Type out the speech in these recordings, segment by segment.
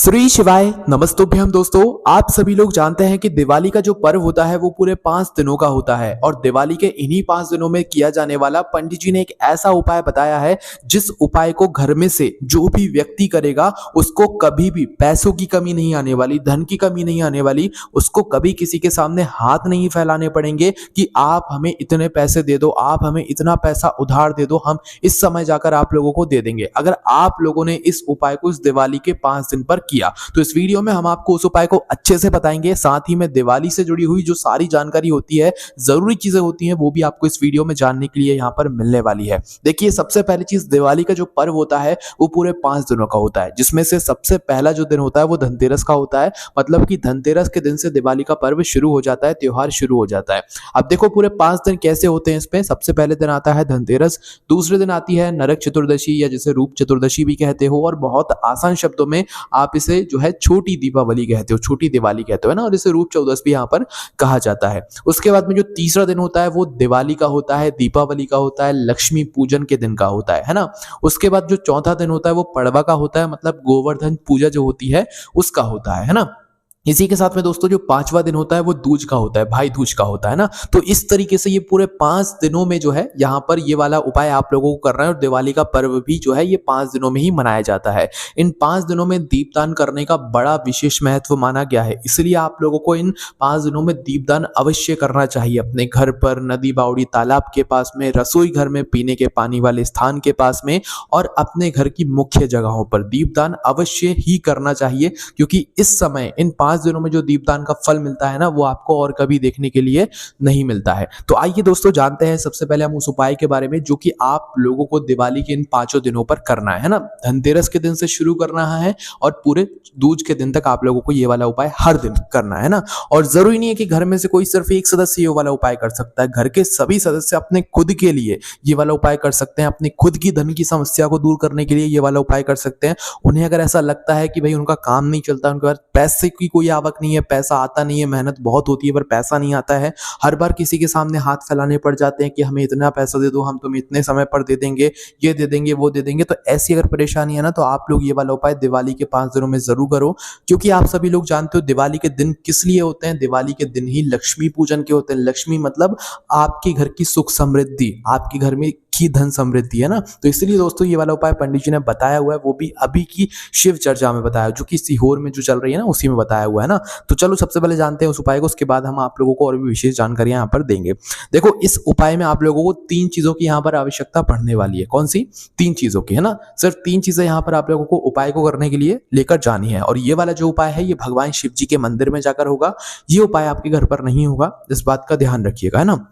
श्री शिवाय नमस्तुभ्यम। दोस्तों, आप सभी लोग जानते हैं कि दिवाली का जो पर्व होता है वो पूरे 5 दिनों का होता है और दिवाली के इन्हीं 5 दिनों में किया जाने वाला पंडित जी ने एक ऐसा उपाय बताया है जिस उपाय को घर में से जो भी व्यक्ति करेगा उसको कभी भी पैसों की कमी नहीं आने वाली, धन की कमी नहीं आने वाली। उसको कभी किसी के सामने हाथ नहीं फैलाने पड़ेंगे कि आप हमें इतने पैसे दे दो, आप हमें इतना पैसा उधार दे दो, हम इस समय जाकर आप लोगों को दे देंगे। अगर आप लोगों ने इस उपाय को इस दिवाली के 5 दिन पर किया तो इस वीडियो में हम आपको उस उपाय को अच्छे से बताएंगे। साथ ही में दिवाली से जुड़ी हुई जो सारी जानकारी होती है, जरूरी चीजें होती हैं, वो भी आपको इस वीडियो में जानने के लिए यहाँ पर मिलने वाली है। देखिए, सबसे पहली चीज, दिवाली का जो पर्व होता है वो पूरे 5 दिनों का होता है, जिसमें से सबसे पहला जो दिन होता है वो धनतेरस का होता है। मतलब कि धनतेरस के दिन से दिवाली का पर्व शुरू हो जाता है, त्योहार शुरू हो जाता है। अब देखो पूरे 5 दिन कैसे होते हैं इसमें। सबसे पहले दिन आता है धनतेरस, दूसरे दिन आती है नरक चतुर्दशी या जिसे रूप चतुर्दशी भी कहते हो, और बहुत आसान शब्दों में आप इसे जो है छोटी दीपावली कहते हो, छोटी दिवाली कहते हो, है ना, और इसे रूप चौदस भी यहाँ पर कहा जाता है। उसके बाद में जो तीसरा दिन होता है वो दिवाली का होता है, दीपावली का होता है, लक्ष्मी पूजन के दिन का होता है ना। उसके बाद जो चौथा दिन होता है वो पड़वा का होता है, मतलब गोवर्धन पूजा जो होती है उसका होता है ना। इसी के साथ में दोस्तों जो 5वां दिन होता है वो दूज का होता है, भाई दूज का होता है ना। तो इस तरीके से ये पूरे 5 दिनों में जो है यहाँ पर ये वाला उपाय आप लोगों को करना है, और दिवाली का पर्व भी जो है ये 5 दिनों में ही मनाया जाता है। इन 5 दिनों में दीपदान करने का बड़ा विशेष महत्व माना गया है, इसलिए आप लोगों को इन 5 दिनों में दीपदान अवश्य करना चाहिए। अपने घर पर, नदी बावड़ी तालाब के पास में, रसोई घर में, पीने के पानी वाले स्थान के पास में, और अपने घर की मुख्य जगहों पर दीपदान अवश्य ही करना चाहिए, क्योंकि इस समय इन 5 दिनों में जो दीपदान का फल मिलता है ना वो आपको और कभी देखने के लिए नहीं मिलता है। तो आइए दोस्तों जानते हैं सबसे पहले हम उस उपाय के बारे में जो कि आप लोगों को दिवाली के इन 5 दिनों पर करना है ना। धनतेरस के दिन से शुरू करना है और पूरे दूज के दिन तक आप लोगों को ये वाला उपाय हर दिन करना है ना। और जरूरी नहीं है कि घर में से कोई सिर्फ एक सदस्य ये वाला उपाय कर सकता है, घर के सभी सदस्य अपने खुद के लिए ये वाला उपाय कर सकते हैं। अपनी खुद की धन की समस्या को दूर करने के लिए ये वाला उपाय कर सकते हैं। उन्हें अगर ऐसा लगता है कि भाई उनका काम नहीं चलता, उनके पास पैसे की कोई आवक नहीं है, पैसा आता नहीं है, मेहनत बहुत होती है पर पैसा नहीं आता है, हर बार किसी के सामने हाथ फैलाने पड़ जाते हैं कि हमें इतना पैसा दे दो, हम तुम्हें इतने समय पर दे देंगे, ये दे देंगे, वो दे देंगे। तो ऐसी अगर परेशानी है ना तो आप लोग ये वाला उपाय दिवाली के 5 दिनों में जरूर करो, क्योंकि आप सभी लोग जानते हो दिवाली के दिन किस लिए होते हैं। दिवाली के दिन ही लक्ष्मी पूजन के होते हैं। लक्ष्मी मतलब आपके घर की सुख समृद्धि, आपके घर में की धन समृद्धि, है ना। तो इसलिए दोस्तों ये वाला उपाय पंडित जी ने बताया हुआ है, वो भी अभी की शिव चर्चा में बताया, जो कि सीहोर में जो चल रही है ना उसी में बताया हुआ है ना। तो चलो सबसे पहले जानते हैं उस उपाय को, उसके बाद हम आप लोगों को और भी विशेष जानकारियां यहाँ पर देंगे। देखो, इस उपाय में आप लोगों को 3 चीजों की यहाँ पर आवश्यकता पड़ने वाली है। कौन सी? 3 चीजों की, है ना। सिर्फ 3 चीजें यहाँ पर आप लोगों को उपाय को करने के लिए लेकर जानी है, और ये वाला जो उपाय है ये भगवान शिव जी के मंदिर में जाकर होगा। ये उपाय आपके घर पर नहीं होगा, इस बात का ध्यान रखिएगा, है ना।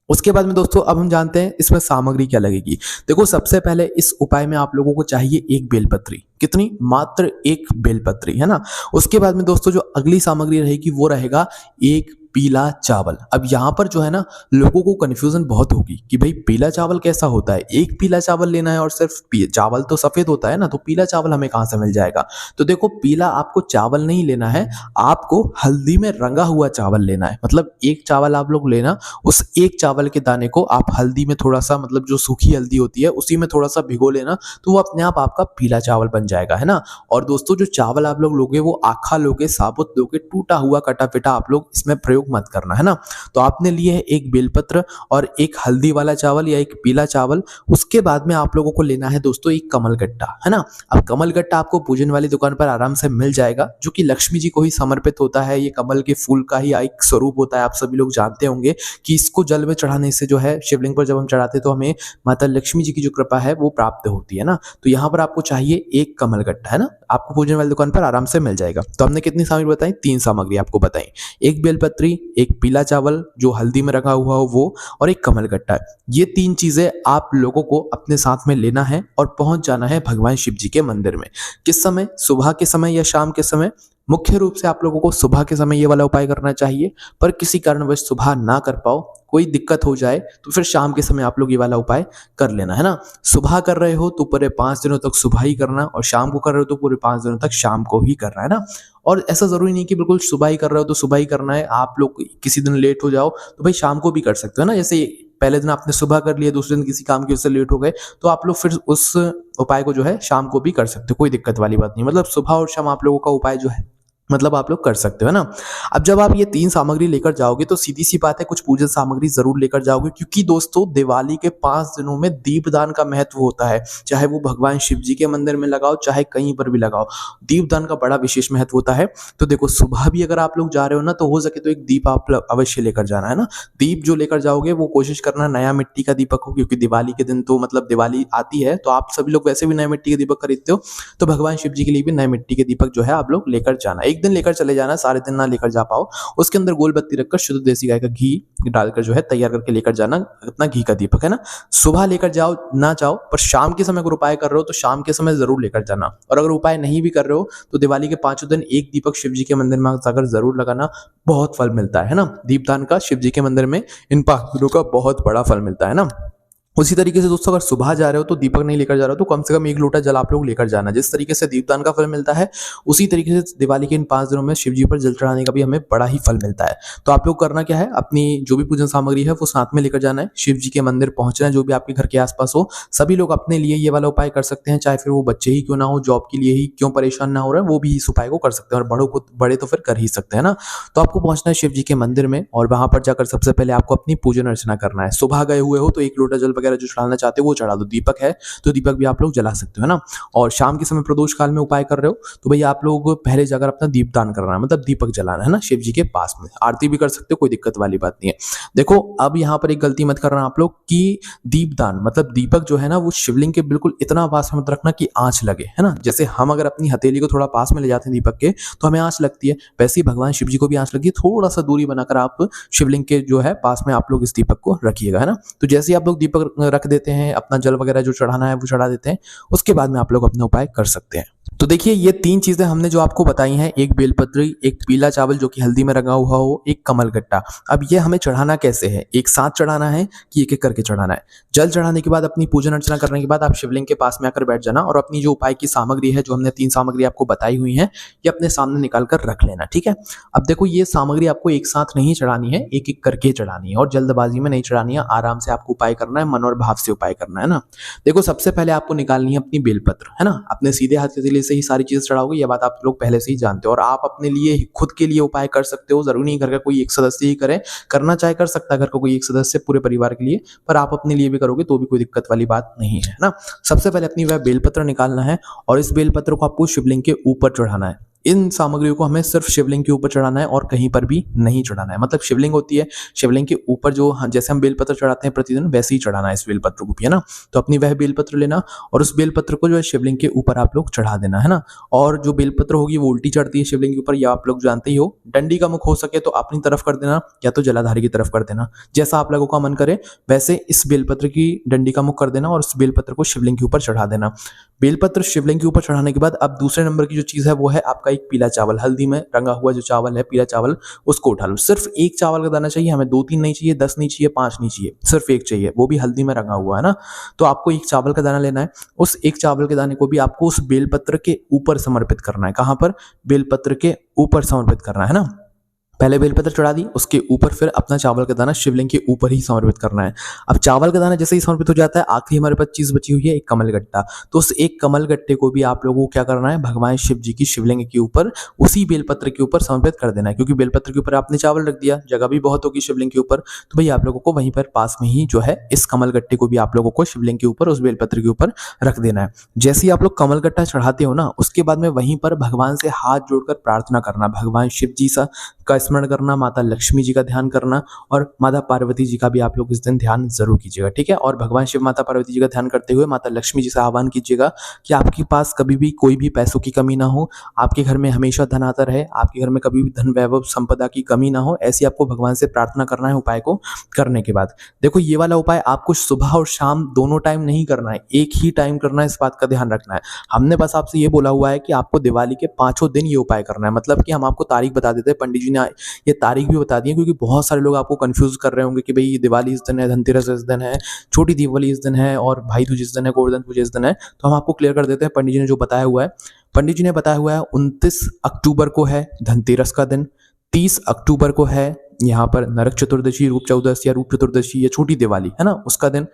उसके बाद में दोस्तों अब हम जानते हैं इसमें सामग्री क्या लगेगी। देखो, सबसे पहले इस उपाय में आप लोगों को चाहिए एक बेलपत्री। कितनी? मात्र एक बेलपत्री, है ना। उसके बाद में दोस्तों जो अगली सामग्री रहेगी वो रहेगा एक पीला चावल। अब यहाँ पर जो है ना लोगों को कंफ्यूजन बहुत होगी कि भाई पीला चावल कैसा होता है, एक पीला चावल लेना है और सिर्फ चावल तो सफेद होता है ना, तो पीला चावल हमें कहाँ से मिल जाएगा। तो देखो, पीला आपको चावल नहीं लेना है, आपको हल्दी में रंगा हुआ चावल लेना है। मतलब एक चावल आप लोग लेना, उस एक चावल के दाने को आप हल्दी में थोड़ा सा, मतलब जो सूखी हल्दी होती है उसी में थोड़ा सा भिगो लेना, तो वो अपने आप आपका पीला चावल बन जाएगा, है ना। और दोस्तों जो चावल आप लोग लोगे वो आखा लोगे, साबुत लोगे, टूटा हुआ कटा पिटा आप लोग इसमें प्रयोग मत करना, है ना। तो आपने लिए है एक बेलपत्र और एक हल्दी वाला चावल या एक पीला चावल। उसके बाद में आप लोगों को लेना है दोस्तों एक कमलगट्टा, है ना। अब कमलगट्टा आपको पूजन वाली दुकान पर आराम से मिल जाएगा, जो कि लक्ष्मी जी को ही समर्पित होता है। ये कमल के फूल का ही एक स्वरूप होता है। आप सभी लोग जानते होंगे कि इसको जल में चढ़ाने से जो है, शिवलिंग पर जब हम चढ़ाते तो हमें माता लक्ष्मी जी की जो कृपा है वो प्राप्त होती है ना। तो यहाँ पर आपको चाहिए एक कमलगट्टा, है ना, आपको पूजन वाली दुकान पर आराम से मिल जाएगा। तो हमने कितनी सामग्री बताई? 3 सामग्री आपको बताई, एक बेलपत्री, एक पीला चावल जो हल्दी में रखा हुआ हो वो, और एक कमलगट्टा। ये 3 चीजें आप लोगों को अपने साथ में लेना है और पहुंच जाना है भगवान शिव जी के मंदिर में। किस समय? सुबह के समय या शाम के समय? मुख्य रूप से आप लोगों को सुबह के समय ये वाला उपाय करना चाहिए, पर किसी कारणवश सुबह ना कर पाओ, कोई दिक्कत हो जाए तो फिर शाम के समय आप लोग ये वाला उपाय कर लेना, है ना। सुबह कर रहे हो तो पूरे 5 दिनों तक सुबह ही करना, और शाम को कर रहे हो तो पूरे 5 दिनों तक शाम को ही करना, है ना। और ऐसा जरूरी नहीं कि बिल्कुल सुबह ही कर रहे हो तो सुबह ही करना है। आप लोग किसी दिन लेट हो जाओ तो भाई शाम को भी कर सकते हो ना। जैसे पहले दिन आपने सुबह कर लिया, दूसरे दिन किसी काम की वजह से लेट हो गए, तो आप लोग फिर उस उपाय को जो है शाम को भी कर सकते हो, कोई दिक्कत वाली बात नहीं। मतलब सुबह और शाम आप लोगों का उपाय जो है मतलब आप लोग कर सकते हो, है ना। अब जब आप ये 3 सामग्री लेकर जाओगे तो सीधी-सी बात है कुछ पूजन सामग्री ज़रूर लेकर जाओगे, क्योंकि दोस्तों दिवाली के 5 दिनों में दीपदान का महत्व होता है। चाहे वो भगवान शिव जी के मंदिर में लगाओ, चाहे कहीं पर भी लगाओ, दीपदान का बड़ा विशेष महत्व होता है। तो देखो सुबह भी अगर आप लोग जा रहे हो ना, तो हो सके तो एक दीप आप ल अवश्य लेकर जाना, है ना। दीप जो लेकर जाओगे वो कोशिश करना नया मिट्टी का दीपक हो, क्योंकि दिवाली के दिन तो मतलब दिवाली आती है तो आप सभी लोग वैसे भी नए मिट्टी के दीपक खरीदते हो, तो भगवान शिव जी के लिए भी नए मिट्टी के दीपक जो है आप लोग लेकर जाना। एक दिन लेकर चले जाना, सारे दिन ना लेकर जा पाओ। उसके अंदर गोल बत्ती रखकर शुद्ध देसी गाय का घी डालकर जो है तैयार करके लेकर जाना, अपना घी का दीपक, है ना। सुबह लेकर जाओ ना जाओ, पर शाम के समय अगर उपाय कर रहे हो तो शाम के समय जरूर लेकर जाना। और अगर उपाय नहीं भी कर रहे हो तो दिवाली के 5 दिन एक दीपक शिव जी के मंदिर में जाकर जरूर लगाना, बहुत फल मिलता है ना। दीपदान का शिव जी के मंदिर में इन 5 दिनों का बहुत बड़ा फल मिलता है ना। उसी तरीके से दोस्तों अगर सुबह जा रहे हो तो दीपक नहीं लेकर जा रहे हो तो कम से कम 1 लोटा जल आप लोग लेकर जाना। जिस तरीके से दीपदान का फल मिलता है, उसी तरीके से दिवाली के इन 5 दिनों में शिव जी पर जल चढ़ाने का भी हमें बड़ा ही फल मिलता है। तो आप लोग करना क्या है, अपनी जो भी पूजन सामग्री है वो साथ में लेकर जाना है, शिव जी के मंदिर पहुंचना है, जो भी आपके घर के आसपास हो। सभी लोग अपने लिए ये वाला उपाय कर सकते हैं, चाहे फिर वो बच्चे ही क्यों ना हो, जॉब के लिए ही क्यों परेशान ना हो रहे हैं, वो भी इस उपाय को कर सकते हैं। और बड़े तो फिर कर ही सकते हैं ना। तो आपको पहुंचना है शिव जी के मंदिर में, और वहां पर जाकर सबसे पहले आपको अपनी पूजन अर्चना करना है। सुबह गए हुए हो तो 1 लोटा जल वगैरह जो चढ़ाना चाहते हो वो चढ़ा दो। दीपक है तो दीपक भी आप लोग जला सकते हो, है ना। और शाम के समय प्रदोष काल में उपाय कर रहे हो तो भैया आप लोग पहले जाकर अपना दीपदान करना है, मतलब दीपक जलाना है ना शिव जी के पास में। आरती भी कर सकते हो, कोई दिक्कत वाली बात नहीं है। देखो अब यहाँ पर एक गलती मत करना आप लोग कि दीपदान मतलब दीपक जो है ना वो शिवलिंग के बिल्कुल इतना पास में मत रखना कि आंच लगे, है ना। जैसे हम अगर अपनी हथेली को थोड़ा पास में ले जाते हैं दीपक के तो हमें आंच लगती है, वैसे ही भगवान शिव जी को भी आंच लगती है। थोड़ा सा दूरी बनाकर आप शिवलिंग के जो है पास में आप लोग इस दीपक को रखिएगा, है ना। तो जैसे ही आप लोग दीपक रख देते हैं, अपना जल वगैरह जो चढ़ाना है वो चढ़ा देते हैं, उसके बाद में आप लोग अपना उपाय कर सकते हैं। तो देखिए ये 3 चीजें हमने जो आपको बताई हैं, एक बेलपत्री, एक पीला चावल जो कि हल्दी में रंगा हुआ हो, एक कमलगट्टा। अब ये हमें चढ़ाना कैसे है, एक साथ चढ़ाना है कि एक एक करके चढ़ाना है। जल चढ़ाने के बाद अपनी पूजन अर्चना करने के बाद आप शिवलिंग के पास में आकर बैठ जाना, और अपनी जो उपाय की सामग्री है, जो हमने 3 सामग्री आपको बताई हुई है, ये अपने सामने निकाल कर रख लेना, ठीक है। अब देखो ये सामग्री आपको एक साथ नहीं चढ़ानी है, एक एक करके चढ़ानी है, और जल्दबाजी में नहीं चढ़ानी है। आराम से आपको उपाय करना है, मन और भाव से उपाय करना है ना। देखो सबसे पहले आपको निकालनी है अपनी बेलपत्र, है ना। अपने सीधे हाथ के से ही सारी चीजें चढ़ाओगे, ये बात आप लोग पहले से ही जानते हो। और आप अपने लिए खुद के लिए उपाय कर सकते हो, जरूरी नहीं घर का कोई एक सदस्य ही करे, करना चाहे कर सकता है घर का कोई एक सदस्य पूरे परिवार के लिए, पर आप अपने लिए भी करोगे तो भी कोई दिक्कत वाली बात नहीं है ना। सबसे पहले अपनी वह बेलपत्र निकालना है, और इस बेलपत्र को आपको शिवलिंग के ऊपर चढ़ाना है। इन सामग्रियों को हमें सिर्फ शिवलिंग के ऊपर चढ़ाना है और कहीं पर भी नहीं चढ़ाना है। मतलब शिवलिंग होती है, शिवलिंग के ऊपर जो जैसे हम बेलपत्र चढ़ाते हैं प्रतिदिन, वैसे ही चढ़ाना है इस बेलपत्र को भी, है ना। तो अपनी वह बेलपत्र लेना और उस बेलपत्र को जो है शिवलिंग के ऊपर आप लोग चढ़ा देना, है ना। और जो बेलपत्र होगी वो उल्टी चढ़ती है शिवलिंग के ऊपर, या आप लोग जानते ही हो। डंडी का मुख हो सके तो अपनी तरफ कर देना, या तो जलाधारी की तरफ कर देना, जैसा आप लोगों का मन करे वैसे इस बेलपत्र की डंडी का मुख कर देना और उस बेलपत्र को शिवलिंग के ऊपर चढ़ा देना। बेलपत्र शिवलिंग के ऊपर चढ़ाने के बाद अब दूसरे नंबर की जो चीज है वो है आपका एक पीला चावल, हल्दी में रंगा हुआ जो चावल है पीला चावल, उसको उठा लो। सिर्फ एक चावल का दाना चाहिए हमें, 2-3 नहीं चाहिए, 10 नहीं चाहिए, 5 नहीं चाहिए, सिर्फ एक चाहिए, वो भी हल्दी में रंगा हुआ, है ना। तो आपको एक चावल का दाना लेना है, उस एक चावल के दाने को भी आपको उस बेलपत्र के ऊपर समर्पित करना है। कहां पर, बेलपत्र के ऊपर समर्पित करना है ना। पहले बेलपत्र चढ़ा दी, उसके ऊपर फिर अपना चावल का दाना शिवलिंग के ऊपर ही समर्पित करना है। अब चावल का दाना जैसे ही समर्पित हो जाता है, आखिरी हमारे पास चीज बची हुई है एक कमलगट्टा। तो उस एक कमलगट्टे को भी आप लोगों को क्या करना है, भगवान शिव जी की शिवलिंग के ऊपर उसी बेलपत्र के ऊपर समर्पित कर देना है। क्योंकि बेलपत्र के ऊपर आपने चावल रख दिया, जगह भी बहुत होगी शिवलिंग के ऊपर, तो भाई आप लोगों को वहीं पर पास में ही जो है इस कमलगट्टे को भी आप लोगों को शिवलिंग के ऊपर उस बेलपत्र के ऊपर रख देना है। जैसे ही आप लोग कमलगट्टा चढ़ाते हो ना, उसके बाद में वहीं पर भगवान से हाथ जोड़कर प्रार्थना करना, भगवान शिव जी का स्मरण करना, माता लक्ष्मी जी का ध्यान करना, और माता पार्वती जी का भी आप लोग इस दिन ध्यान जरूर कीजिएगा, ठीक है। और भगवान शिव माता पार्वती जी का ध्यान करते हुए माता लक्ष्मी जी से आह्वान कीजिएगा कि आपके पास कभी भी कोई भी पैसों की कमी ना हो, आपके घर में हमेशा धन आता रहे, आपके घर में कभी भी धन वैभव संपदा की कमी ना हो। ऐसी आपको भगवान से प्रार्थना करना है उपाय को करने के बाद। देखो ये वाला उपाय आपको सुबह और शाम दोनों टाइम नहीं करना है, एक ही टाइम करना है, इस बात का ध्यान रखना है। हमने बस आपसे ये बोला हुआ है कि आपको दिवाली के 5 दिन ये उपाय करना है। मतलब कि हम आपको तारीख बता देते हैं, पंडित जी ने ये तारीख भी बता दी है, क्योंकि बहुत सारे लोग आपको कंफ्यूज कर रहे होंगे कि भाई दिवाली इस दिन है, धनतेरस इस दिन है, छोटी दिवाली इस दिन है, और भाई दूज इस दिन है, गोवर्धन पूजा इस दिन है। तो हम आपको क्लियर कर देते हैं, पंडित जी ने जो बताया हुआ है। पंडित जी ने बताया हुआ है 29 अक्टूबर को है धनतेरस का दिन, 30 अक्टूबर को है यहाँ पर नरक चतुर्दशी, रूप चौदस या रूप चतुर्दशी या छोटी दिवाली, है ना, उसका दिन।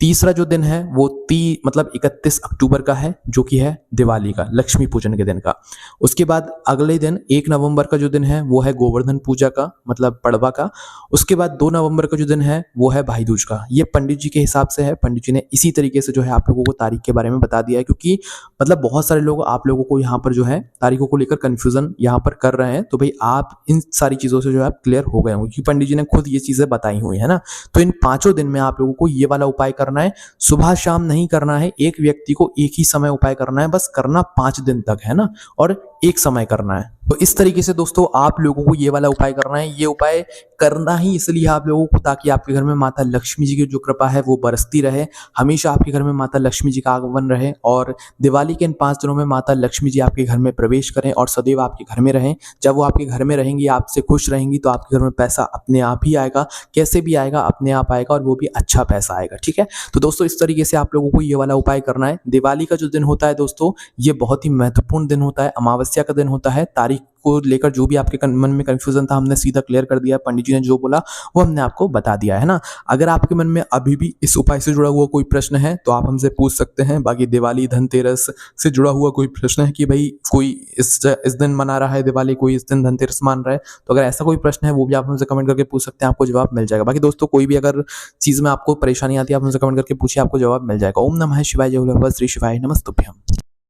तीसरा जो दिन है वो 31 अक्टूबर का है, जो कि है दिवाली का, लक्ष्मी पूजन के दिन का। उसके बाद अगले दिन 1 नवंबर का जो दिन है वो है गोवर्धन पूजा का, मतलब पड़वा का। उसके बाद 2 नवंबर का जो दिन है वो है भाई दूज का। ये पंडित जी के हिसाब से है, पंडित जी ने इसी तरीके से जो है आप लोगों को तारीख के बारे में बता दिया है, क्योंकि मतलब बहुत सारे लोग आप लोगों को यहाँ पर जो है तारीखों को लेकर कंफ्यूजन यहाँ पर कर रहे हैं। तो भाई आप इन सारी चीज़ों से जो है आप क्लियर हो गए होंगे, क्योंकि पंडित जी ने खुद ये चीज़ें बताई हुई है ना। तो इन 5 दिन में आप लोगों को ये वाला उपाय करना है। सुबह शाम नहीं करना है, एक व्यक्ति को एक ही समय उपाय करना है, बस करना 5 दिन तक, है ना, और एक समय करना है। तो इस तरीके से दोस्तों आप लोगों को ये वाला उपाय करना है। ये उपाय करना ही इसलिए आप लोगों को, ताकि आपके घर में माता लक्ष्मी जी की जो कृपा है वो बरसती रहे, हमेशा आपके घर में माता लक्ष्मी जी का आगमन रहे, और दिवाली के इन 5 दिनों में माता लक्ष्मी जी आपके घर में प्रवेश करें और सदैव आपके घर में रहें। जब वो आपके घर में रहेंगी, आपसे खुश रहेंगी, तो आपके घर में पैसा अपने आप ही आएगा। कैसे भी आएगा, अपने आप आएगा, और वो भी अच्छा पैसा आएगा। ठीक है, तो दोस्तों इस तरीके से आप लोगों को ये वाला उपाय करना है। दिवाली का जो दिन होता है दोस्तों, ये बहुत ही महत्वपूर्ण दिन होता है, अमावस्या का दिन होता है। तारीख को लेकर जो भी आपके मन में कंफ्यूजन था, हमने सीधा क्लियर कर दिया। पंडित जी ने जो बोला वो हमने आपको बता दिया है ना। अगर आपके मन में अभी भी इस उपाय से जुड़ा हुआ कोई प्रश्न है तो आप हमसे पूछ सकते हैं। बाकी दिवाली, धनतेरस से जुड़ा हुआ कोई प्रश्न है कि भाई कोई इस दिन मना रहा है दिवाली, कोई इस दिन धनतेरस मान रहा है, तो अगर ऐसा कोई प्रश्न है वो भी आप हमसे कमेंट करके पूछ सकते हैं, आपको जवाब मिल जाएगा। बाकी दोस्तों कोई भी अगर चीज़ में आपको परेशानी आती है, आप हमसे कमेंट करके पूछिए, आपको जवाब मिल जाएगा। ओम नमः शिवाय, जय भोले बाबा, श्री शिवाय नमस्तुभ्यम।